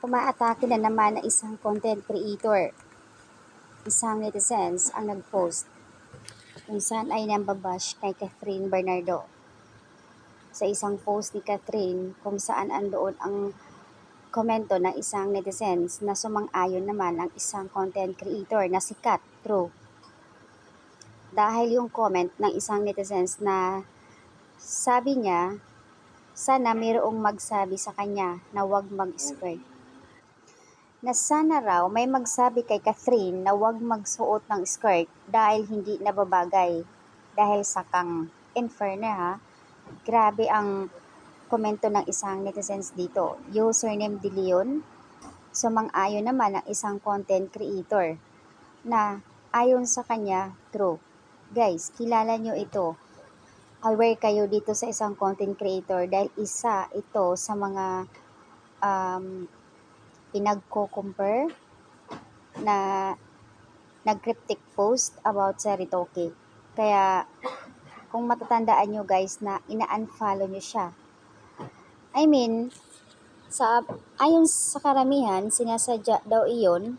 Umaatake na naman na isang content creator. Isang netizens ang nag-post kung saan ay nambabash kay Catherine Bernardo. Sa isang post ni Catherine kung saan andoon ang komento ng isang netizens na sumang-ayon naman ang isang content creator na sikat, true. Dahil yung comment ng isang netizens na sabi niya, sana mayroong magsabi sa kanya na huwag mag-skirt. Na sana raw may magsabi kay Catherine na huwag magsuot ng skirt dahil hindi nababagay, dahil sakang. In fairness ha, grabe ang komento ng isang netizens dito. Username De Leon, sumang-ayon naman ang isang content creator na ayon sa kanya, true. Guys, kilala nyo ito. Aware kayo dito sa isang content creator dahil isa ito sa mga pinagko-compare na nag-cryptic post about sa Ritoke. Kaya, kung matatandaan nyo guys na ina-unfollow nyo siya. I mean, ayon sa karamihan, sinasadya daw iyon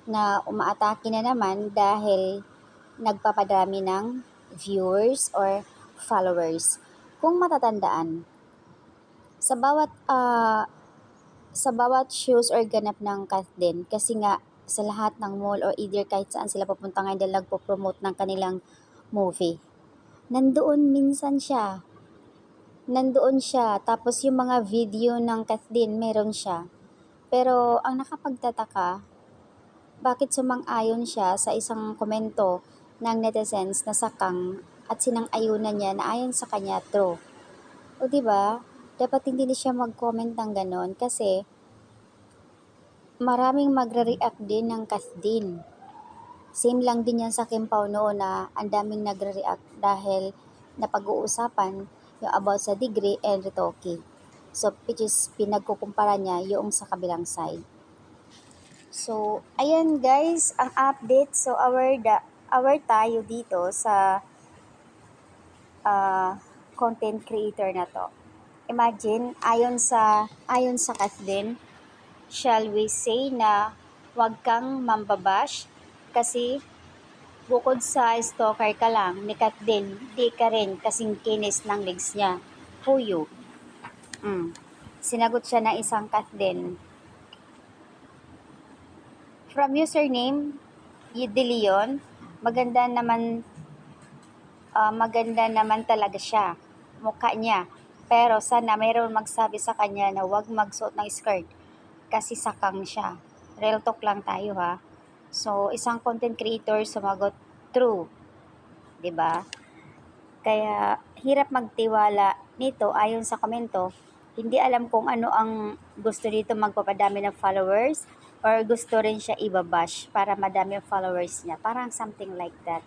na umaatake na naman dahil nagpapadami ng viewers or followers. Kung matatandaan, sa bawat shows or ganap ng Catherine, kasi nga sa lahat ng mall or either kahit saan sila pupunta ngayon dahil nagpo-promote ng kanilang movie. Nandoon siya, tapos yung mga video ng Catherine meron siya. Pero ang nakapagtataka, bakit sumang-ayon siya sa isang komento ng netizens na sakang at sinang-ayunan niya na ayon sa kanya true. O diba, dapat hindi na siya mag-comment ng ganon kasi maraming magre-react din ng Catherine. Same lang din yan sa Kim Pao noon na ang daming nagre-react dahil napag-uusapan yung about sa degree and Ritoke. So, which is pinagkukumpara niya yung sa kabilang side. So, ayan guys, ang update. So, aware tayo dito sa content creator na to. Imagine, ayon sa Catherine, shall we say na wag kang mambabash kasi bukod sa stalker ka lang ni Catherine, di ka rin kasing kinis ng legs niya. Who you? Sinagot siya ng isang Catherine. From username, De Leon, maganda naman talaga siya. Mukha niya. Pero sana mayroon magsabi sa kanya na huwag magsuot ng skirt kasi sakang siya. Real talk lang tayo ha. So, isang content creator sumagot, true. 'Di ba? Kaya hirap magtiwala nito ayon sa komento. Hindi alam kung ano ang gusto dito, magpapadami ng followers or gusto rin siya ibabash para madami ang followers niya. Parang something like that.